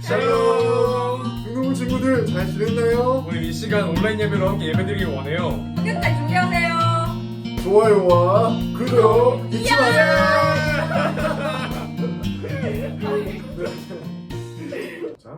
샬롬! 중동부 친구들 잘 지냈나요? 오늘 이 시간 온라인 예배로 함께 예배드리길 원해요. 끝까지 준비하세요. 좋아요와 구독 잊지 마세요. 자,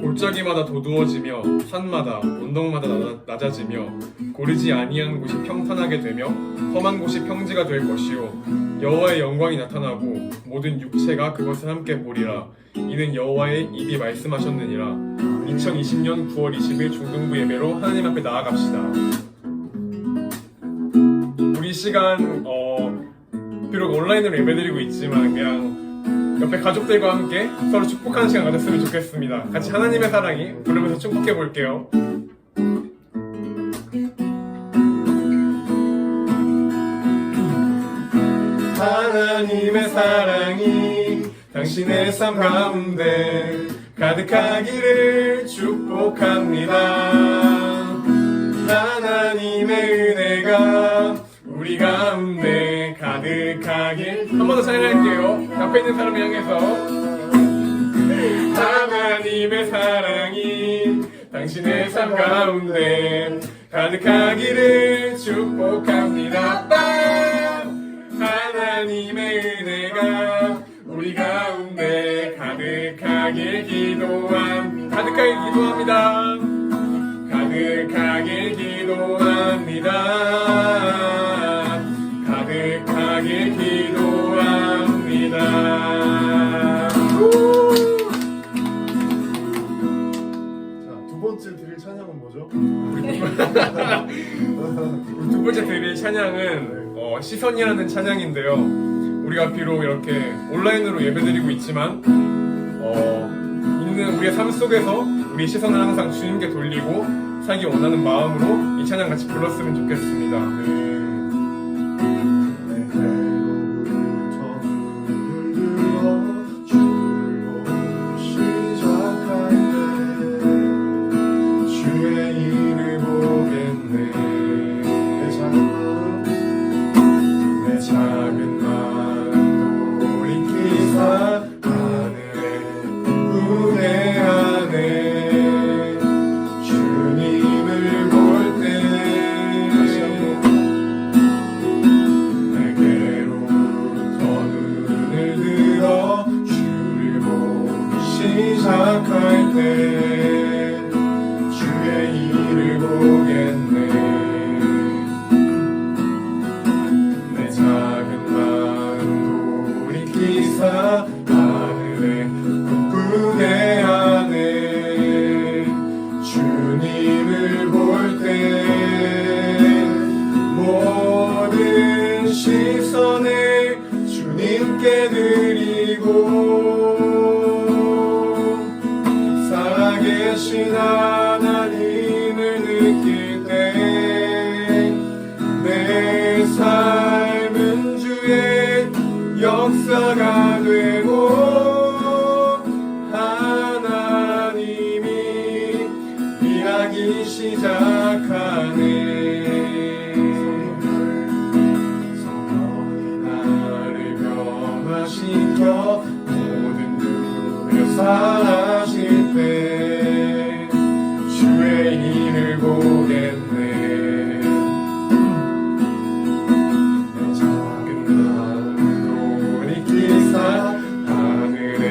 골짜기마다 도두어지며 산마다 언덕마다 낮아지며 고르지 아니한 곳이 평탄하게 되며 험한 곳이 평지가 될 것이요 여호와의 영광이 나타나고 모든 육체가 그것을 함께 보리라. 이는 여호와의 입이 말씀하셨느니라. 2020년 9월 20일 중등부 예배로 하나님 앞에 나아갑시다. 우리 시간 비록 온라인으로 예배드리고 있지만 그냥 옆에 가족들과 함께 서로 축복하는 시간 가졌으면 좋겠습니다. 같이 하나님의 사랑이 부르면서 축복해 볼게요. 하나님의 사랑이 당신의 삶 가운데 가득하기를 축복합니다. 하나님의 은혜가 우리 가운데 가득하길. 한 번 더 찬양할게요. 옆에 있는 사람을 향해서 하나님의 사랑이 당신의 삶 가운데 가득하기를 축복합니다. 하나님의 은혜가 우리 가운데 가득하길 기도합니다. 가득하길 기도합니다. 가득하길 기도합니다. 자, 두 번째 드릴 찬양은 뭐죠? 우리 두 번째 드릴 찬양은 시선이라는 찬양인데요. 우리가 비록 이렇게 온라인으로 예배드리고 있지만 있는 우리의 삶 속에서 우리 시선을 항상 주님께 돌리고 살기 원하는 마음으로 이 찬양 같이 불렀으면 좋겠습니다. 시작할 때 주의 일을 보겠네. 내 작은 마음 돌이키사 하늘에 꿈꾸게 하네. 주님을 볼 때 모든 시선을 주님께 드리고 살아계신 하나님을 느낄 때 내 삶은 주의 역사가 되고 하나님이 일하기 시작하네. 성령이 나를 변화시켜 모든 두려움 사라질 때 주의 일을 보겠네. 내 작은 마음 돌이키사 하늘에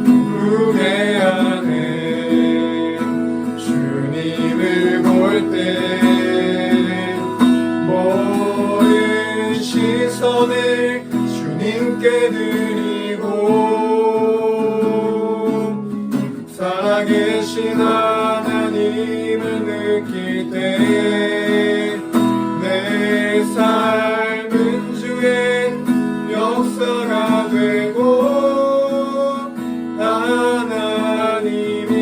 꿈꾸게 하네. 주님을 볼 때 모든 시선을 주님께 드리고 살아계신 하나님을 느낄 때 내 삶은 주의 역사가 되고 하나님이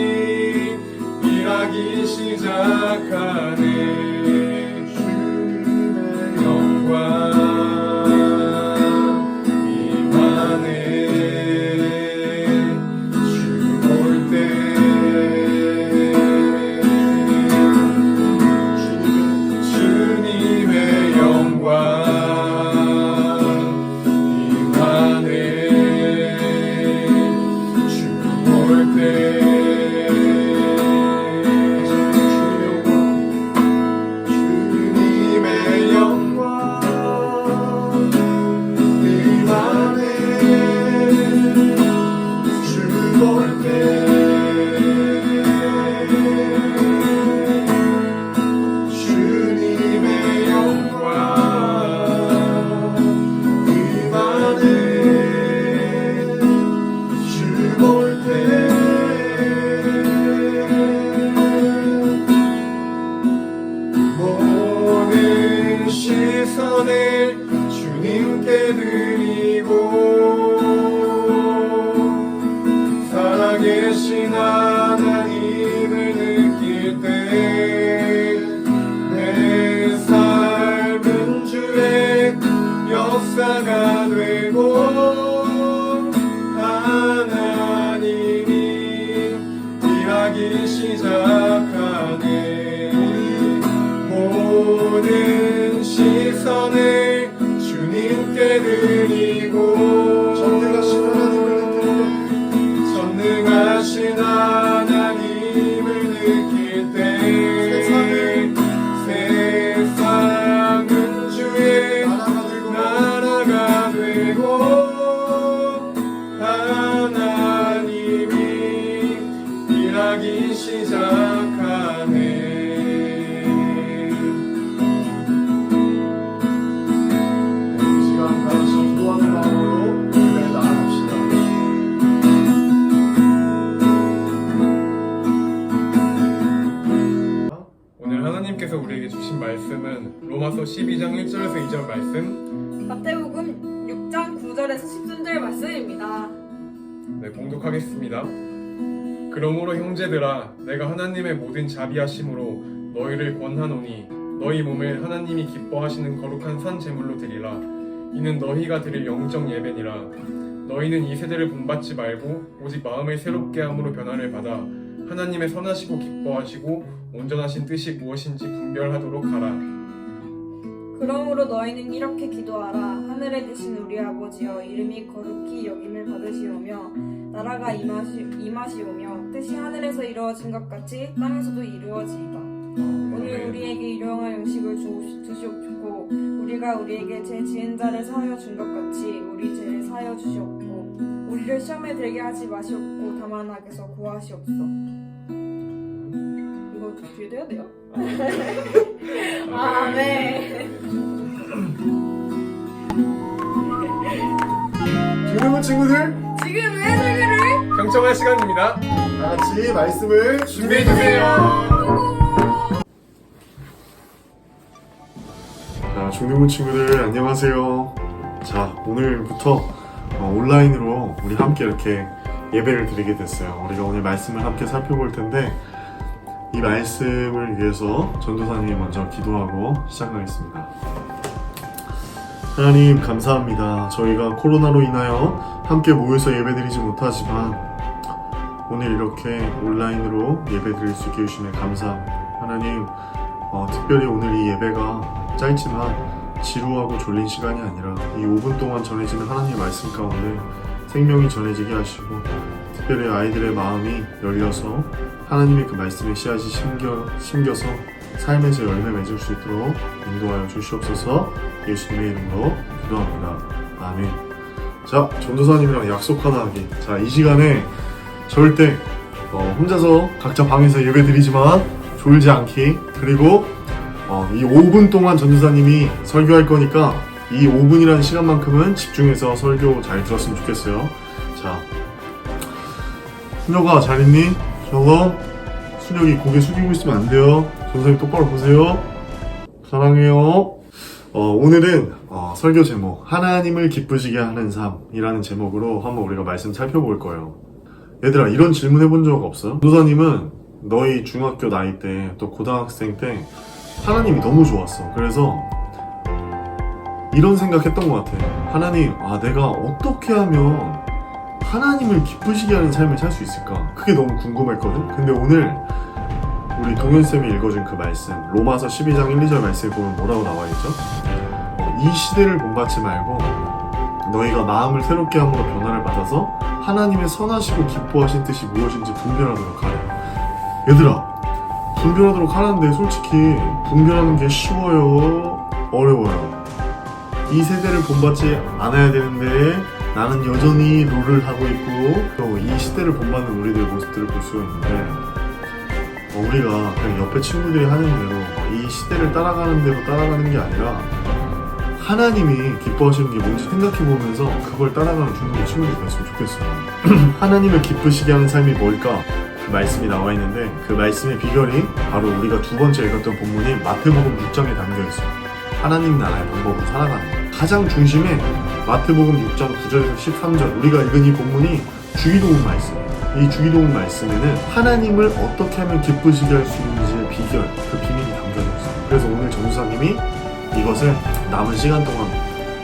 일하기 시작하네. 주님의 영광 주님의 말씀은 로마서 12장 1절에서 2절 말씀, 마태복음 6장 9절에서 13절 말씀입니다. 네, 봉독하겠습니다. 그러므로 형제들아, 내가 하나님의 모든 자비하심으로 너희를 권하노니 너희 몸을 하나님이 기뻐하시는 거룩한 산 제물로 드리라. 이는 너희가 드릴 영적 예배니라. 너희는 이 세대를 본받지 말고 오직 마음을 새롭게 함으로 변화를 받아 하나님의 선하시고 기뻐하시고 온전하신 뜻이 무엇인지 분별하도록 하라. 그러므로 너희는 이렇게 기도하라. 하늘에 계신 우리 아버지여, 이름이 거룩히 여김을 받으시오며 나라가 임하시오며 뜻이 하늘에서 이루어진 것 같이 땅에서도 이루어지이다. 오늘 우리에게 일용할 음식을 주시옵고 우리가 우리에게 죄 지은 자를 사하여 준 것 같이 우리 죄를 사하여 주시옵고 우리를 시험에 들게 하지 마시옵고 다만 악에서 구하시옵소. 이거 뒤에 돼야 돼요? 아멘. 여러분 친구들, 지금 왜 설교를 경청할 시간입니다. 다 같이 말씀을 준비해주세요. 자, 중등부 친구들 안녕하세요. 자, 오늘부터 온라인으로 우리 함께 이렇게 예배를 드리게 됐어요. 우리가 오늘 말씀을 함께 살펴볼 텐데 이 말씀을 위해서 전도사님이 먼저 기도하고 시작하겠습니다. 하나님 감사합니다. 저희가 코로나로 인하여 함께 모여서 예배드리지 못하지만 오늘 이렇게 온라인으로 예배드릴 수 있게 해주시면 감사합니다. 하나님, 특별히 오늘 이 예배가 짧지만 지루하고 졸린 시간이 아니라 이 5분 동안 전해지는 하나님의 말씀 가운데 생명이 전해지게 하시고 특별히 아이들의 마음이 열려서 하나님의 그 말씀의 씨앗이 심겨서 삶에서 열매 맺을 수 있도록 인도하여 주시옵소서. 예수님의 이름으로 기도합니다. 아멘. 자, 전도사님이랑 약속 하나 하기. 자, 이 시간에 절대 혼자서 각자 방에서 예배 드리지만 졸지 않기. 그리고 이 5분 동안 전도사님이 설교할 거니까 이 5분이라는 시간만큼은 집중해서 설교 잘 들었으면 좋겠어요. 자, 순혁아 잘 있니? 저거 순혁이 고개 숙이고 있으면 안 돼요. 전도사님 똑바로 보세요. 사랑해요. 오늘은 설교 제목 하나님을 기쁘시게 하는 삶이라는 제목으로 한번 우리가 말씀 살펴볼 거예요. 얘들아, 이런 질문 해본 적 없어? 전도사님은 너희 중학교 나이 때 또 고등학생 때 하나님이 너무 좋았어. 그래서 이런 생각했던 것 같아. 하나님, 내가 어떻게 하면 하나님을 기쁘시게 하는 삶을 살 수 있을까? 그게 너무 궁금했거든. 근데 오늘 우리 동현쌤이 읽어준 그 말씀, 로마서 12장 1, 2절 말씀에 보면 뭐라고 나와있죠? 이 시대를 본받지 말고 너희가 마음을 새롭게 함으로 변화를 받아서 하나님의 선하시고 기뻐하신 뜻이 무엇인지 분별하도록 하라. 얘들아, 분별하도록 하는데 솔직히 분별하는 게 쉬워요? 어려워요? 이 세대를 본받지 않아야 되는데 나는 여전히 롤을 하고 있고 또 이 시대를 본받는 우리들의 모습들을 볼 수가 있는데 우리가 그냥 옆에 친구들이 하는 대로 이 시대를 따라가는 대로 따라가는 게 아니라 하나님이 기뻐하시는 게 뭔지 생각해보면서 그걸 따라가는 중국의 친구들이 됐으면 좋겠어요. 하나님을 기쁘시게 하는 삶이 뭘까? 그 말씀이 나와 있는데 그 말씀의 비결이 바로 우리가 두 번째 읽었던 본문인 마태복음 6장에 담겨있어요. 하나님 나라의 방법으로 살아가는 거예요. 가장 중심에 마태복음 6장 9절에서 13절 우리가 읽은 이 본문이 주기도문 말씀이에요. 이 주기도문 말씀에는 하나님을 어떻게 하면 기쁘시게 할 수 있는지의 비결, 그 비밀이 담겨져 있어요. 그래서 오늘 전도사님이 이것을 남은 시간 동안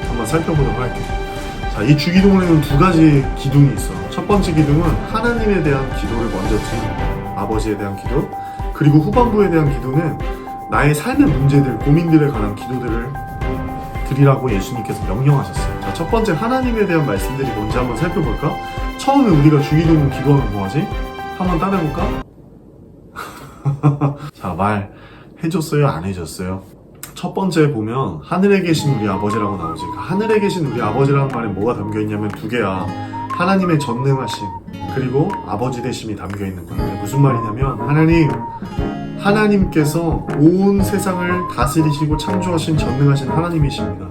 한번 살펴보도록 할게요. 자, 이 주기도문에는 두 가지 기둥이 있어. 첫 번째 기둥은 하나님에 대한 기도를 먼저 드리는 아버지에 대한 기도, 그리고 후반부에 대한 기도는 나의 삶의 문제들, 고민들에 관한 기도들을 드리라고 예수님께서 명령하셨어요. 자, 첫 번째 하나님에 대한 말씀들이 뭔지 한번 살펴볼까? 처음에 우리가 주기도문 기도하면 뭐하지? 한번 따라해볼까? 자, 말 해줬어요? 안 해줬어요? 첫 번째 보면 하늘에 계신 우리 아버지라고 나오지. 그 하늘에 계신 우리 아버지라는 말에 뭐가 담겨있냐면 두 개야. 하나님의 전능하심 그리고 아버지 되심이 담겨있는 거야. 무슨 말이냐면 하나님께서 온 세상을 다스리시고 창조하신 전능하신 하나님이십니다.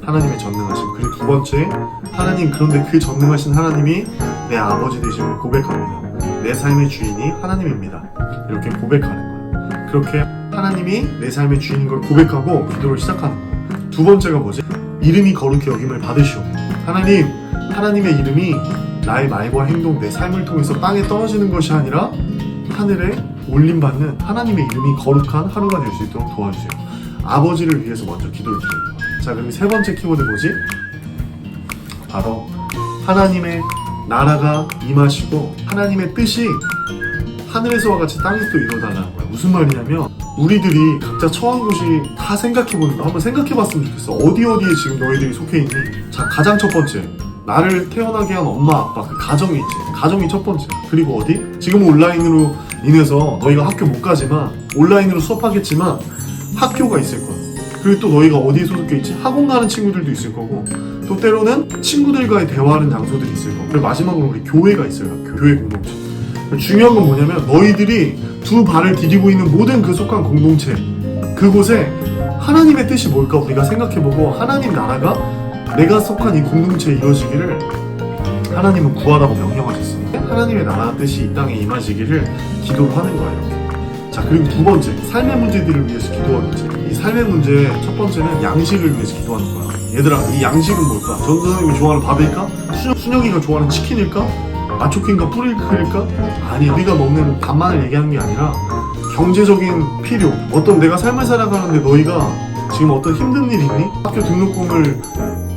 하나님의 전능하심. 그리고 두 번째, 하나님, 그런데 그 전능하신 하나님이 내 아버지 되심을 고백합니다. 내 삶의 주인이 하나님입니다. 이렇게 고백하는 거예요. 그렇게 하나님이 내 삶의 주인인 걸 고백하고 기도를 시작하는 거야. 두 번째가 뭐지? 이름이 거룩히 여김을 받으시오. 하나님의 이름이 나의 말과 행동, 내 삶을 통해서 땅에 떨어지는 것이 아니라 하늘에 올림받는 하나님의 이름이 거룩한 하루가 될 수 있도록 도와주세요. 아버지를 위해서 먼저 기도를 드리는 거야. 자, 그럼 세 번째 키워드 뭐지? 바로 하나님의 나라가 임하시고 하나님의 뜻이 하늘에서와 같이 땅에서도 이루어달라는 거야. 무슨 말이냐면 우리들이 각자 처한 곳이 다 생각해보는 거 한번 생각해봤으면 좋겠어. 어디에 지금 너희들이 속해 있니? 자, 가장 첫 번째, 나를 태어나게 한 엄마 아빠 그 가정이 있지. 가정이 첫 번째. 그리고 어디? 지금 온라인으로 인해서 너희가 학교 못 가지만 온라인으로 수업하겠지만 학교가 있을 거야. 그리고 또 너희가 어디에 소속해 있지? 학원 가는 친구들도 있을 거고 또 때로는 친구들과의 대화하는 장소들이 있을 거고 그리고 마지막으로 우리 교회가 있어요. 교회 공동체. 중요한 건 뭐냐면 너희들이 두 발을 디디고 있는 모든 그 속한 공동체 그곳에 하나님의 뜻이 뭘까 우리가 생각해보고 하나님 나라가 내가 속한 이 공동체에 이루어지기를 하나님은 구하라고 명령하셨어요. 하나님의 나라 뜻이 이 땅에 임하시기를 기도를 하는 거예요. 이렇게. 자, 그리고 두 번째, 삶의 문제들을 위해서 기도하겠지. 이 삶의 문제 첫 번째는 양식을 위해서 기도하는 거야. 얘들아, 이 양식은 뭘까? 전 선생님이 좋아하는 밥일까? 순혁이가 좋아하는 치킨일까? 마초킹과 뿌릴클일까? 아니, 우리가 먹는 밥만을 얘기하는 게 아니라 경제적인 필요. 어떤 내가 삶을 살아가는데 너희가 지금 어떤 힘든 일 있니? 학교 등록금을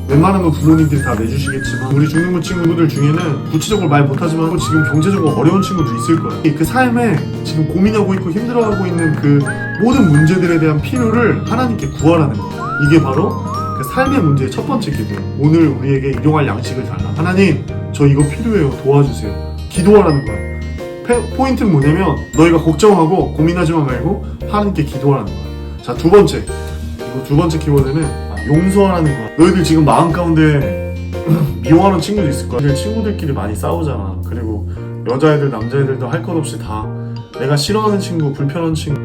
웬만하면 부모님들이 다 내주시겠지만 우리 중등부 친구들 중에는 구체적으로 말 못하지만 지금 경제적으로 어려운 친구도 있을 거야. 그 삶에 지금 고민하고 있고 힘들어하고 있는 그 모든 문제들에 대한 필요를 하나님께 구하라는 거야. 이게 바로 그 삶의 문제의 첫 번째 기도예요. 오늘 우리에게 일용할 양식을 달라. 하나님, 저 이거 필요해요. 도와주세요. 기도하라는 거야. 포인트는 뭐냐면 너희가 걱정하고 고민하지만 말고 하나님께 기도하라는 거야. 자, 두 번째 키워드는 용서하라는 거야. 너희들 지금 마음 가운데 미워하는 친구도 있을 거야. 친구들끼리 많이 싸우잖아. 그리고 여자애들 남자애들도 할 것 없이 다 내가 싫어하는 친구, 불편한 친구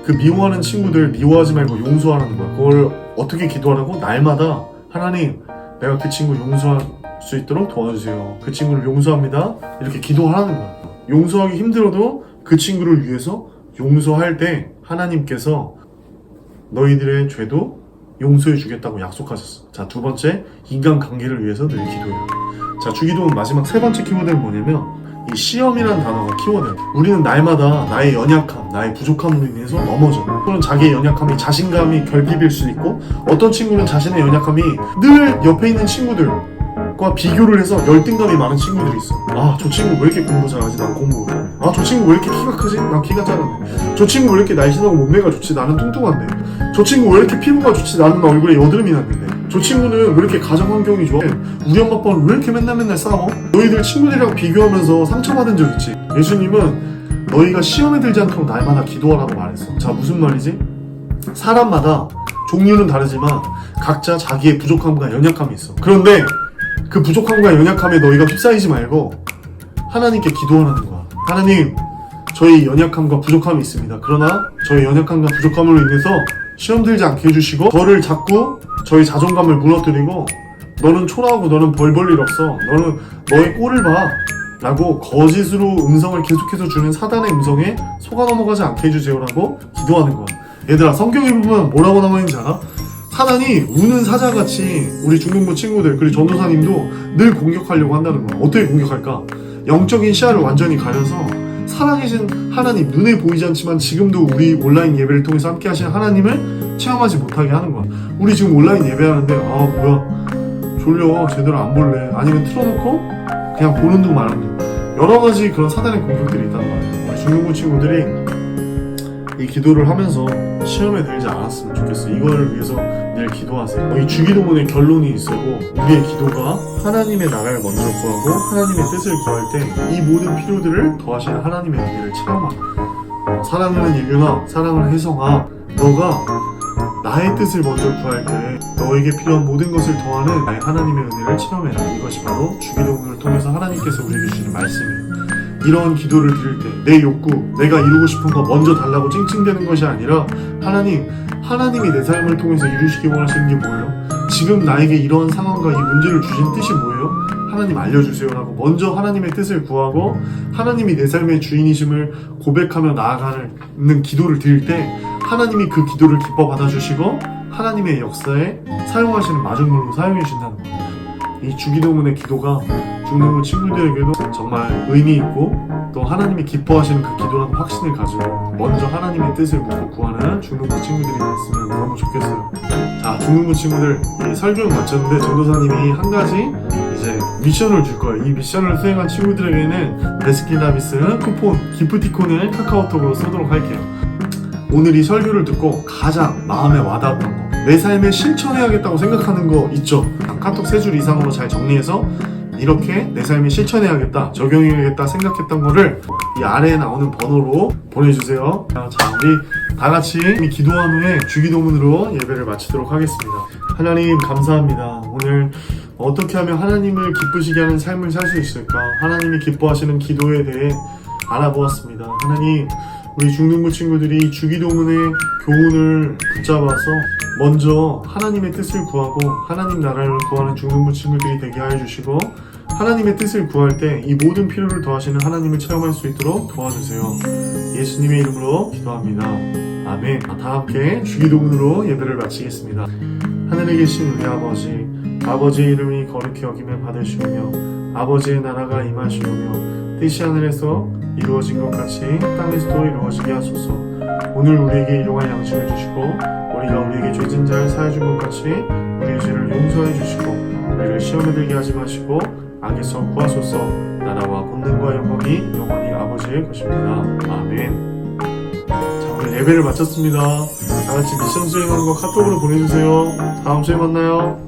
그 미워하는 친구들 미워하지 말고 용서하라는 거야. 그걸 어떻게 기도하라고? 날마다 하나님 내가 그 친구 용서할 수 있도록 도와주세요. 그 친구를 용서합니다. 이렇게 기도하라는 거야. 용서하기 힘들어도 그 친구를 위해서 용서할 때 하나님께서 너희들의 죄도 용서해 주겠다고 약속하셨어. 자, 두 번째, 인간관계를 위해서 늘 기도해요. 자, 주기도문 마지막 세 번째 키워드는 뭐냐면 이 시험이라는 단어가 키워드예요. 우리는 날마다 나의 연약함, 나의 부족함으로 인해서 넘어져. 또는 자기의 연약함이 자신감이 결핍일 수 있고 어떤 친구는 자신의 연약함이 늘 옆에 있는 친구들과 비교를 해서 열등감이 많은 친구들이 있어. 아, 저 친구 왜 이렇게 공부 잘하지? 난 공부 못해. 아, 저 친구 왜 이렇게 키가 크지? 난 키가 작은데. 저 친구 왜 이렇게 날씬하고 몸매가 좋지? 나는 뚱뚱한데. 저 친구 왜 이렇게 피부가 좋지? 나는 얼굴에 여드름이 났는데. 저 친구는 왜 이렇게 가정 환경이 좋아? 우리 엄마 아빠는 왜 이렇게 맨날 싸워? 너희들 친구들이랑 비교하면서 상처받은 적 있지? 예수님은 너희가 시험에 들지 않도록 날마다 기도하라고 말했어. 자, 무슨 말이지? 사람마다 종류는 다르지만 각자 자기의 부족함과 연약함이 있어. 그런데 그 부족함과 연약함에 너희가 휩싸이지 말고 하나님께 기도하라는 거야. 하나님, 저희 연약함과 부족함이 있습니다. 그러나 저희 연약함과 부족함으로 인해서 시험 들지 않게 해주시고 저를 자꾸 저희 자존감을 무너뜨리고 너는 초라하고 너는 벌 볼 일 없어. 너는 너의 꼴을 봐. 라고 거짓으로 음성을 계속해서 주는 사단의 음성에 속아 넘어가지 않게 해주세요 라고 기도하는 거야. 얘들아, 성경에 보면 뭐라고 나와있는지 알아? 사단이 우는 사자같이 우리 중등부 친구들 그리고 전도사님도 늘 공격하려고 한다는 거야. 어떻게 공격할까? 영적인 시야를 완전히 가려서 살아계신 하나님, 눈에 보이지 않지만 지금도 우리 온라인 예배를 통해서 함께 하시는 하나님을 체험하지 못하게 하는 거야. 우리 지금 온라인 예배하는데 아 뭐야 졸려 제대로 안 볼래 아니면 틀어놓고 그냥 보는 둥 마는 둥 여러 가지 그런 사단의 공격들이 있단 말이야. 우리 중등부 친구들이 이 기도를 하면서 시험에 들지 않았으면 좋겠어. 이걸 위해서 늘 기도하세요. 이 주기도문의 결론이 있고 우리의 기도가 하나님의 나라를 먼저 구하고 하나님의 뜻을 구할 때 이 모든 필요들을 더하시는 하나님의 은혜를 체험하라. 사랑하는 예규나 사랑하는 혜성아, 너가 나의 뜻을 먼저 구할 때 너에게 필요한 모든 것을 더하는 나의 하나님의 은혜를 체험해라. 이것이 바로 주기도문을 통해서 하나님께서 우리에게 주시는 말씀이에요. 이런 기도를 드릴 때 내 욕구, 내가 이루고 싶은 거 먼저 달라고 찡찡대는 것이 아니라 하나님이 내 삶을 통해서 이루시기 원하시는 게 뭐예요? 지금 나에게 이러한 상황과 이 문제를 주신 뜻이 뭐예요? 하나님 알려주세요 라고 먼저 하나님의 뜻을 구하고 하나님이 내 삶의 주인이심을 고백하며 나아가는 기도를 드릴 때 하나님이 그 기도를 기뻐 받아주시고 하나님의 역사에 사용하시는 마중물로 사용해 주신다는 겁니다. 이 주기도문의 기도가 중등부 친구들에게도 정말 의미 있고 또 하나님이 기뻐하시는 그 기도라는 확신을 가지고 먼저 하나님의 뜻을 묻고 구하는 중등부 친구들이 됐으면 너무 좋겠어요. 자, 중등부 친구들, 이 설교는 마쳤는데 전도사님이 한 가지 이제 미션을 줄 거예요. 이 미션을 수행한 친구들에게는 베스킨라빈스 쿠폰, 기프티콘을 카카오톡으로 쏘도록 할게요. 오늘 이 설교를 듣고 가장 마음에 와닿았던 거, 내 삶에 실천해야겠다고 생각하는 거 있죠? 카톡 3줄 이상으로 잘 정리해서 이렇게 내 삶에 실천해야겠다, 적용해야겠다 생각했던 거를 이 아래에 나오는 번호로 보내주세요. 자, 우리 다 같이 기도한 후에 주기도문으로 예배를 마치도록 하겠습니다. 하나님 감사합니다. 오늘 어떻게 하면 하나님을 기쁘시게 하는 삶을 살 수 있을까? 하나님이 기뻐하시는 기도에 대해 알아보았습니다. 하나님, 우리 중등부 친구들이 주기도문의 교훈을 붙잡아서 먼저 하나님의 뜻을 구하고 하나님 나라를 구하는 중등부 친구들이 되게 하여 주시고, 하나님의 뜻을 구할 때 이 모든 필요를 더하시는 하나님을 체험할 수 있도록 도와주세요. 예수님의 이름으로 기도합니다. 아멘. 다 함께 주기도문으로 예배를 마치겠습니다. 하늘에 계신 우리 아버지, 아버지의 이름이 거룩히 여김을 받으시오며 아버지의 나라가 임하시오며 뜻이 하늘에서 이루어진 것 같이 땅에서도 이루어지게 하소서. 오늘 우리에게 일용할 양식을 주시고 우리가 우리에게 죄진 자를 사해 준 것 같이 우리의 죄를 용서해 주시고 우리를 시험에 들게 하지 마시고 악에서 구하소서. 나라와 권능과 영광이 영원히 아버지의 것입니다. 아멘. 자, 오늘 예배를 마쳤습니다. 다 같이 미션 수행하는 거 카톡으로 보내주세요. 다음 주에 만나요.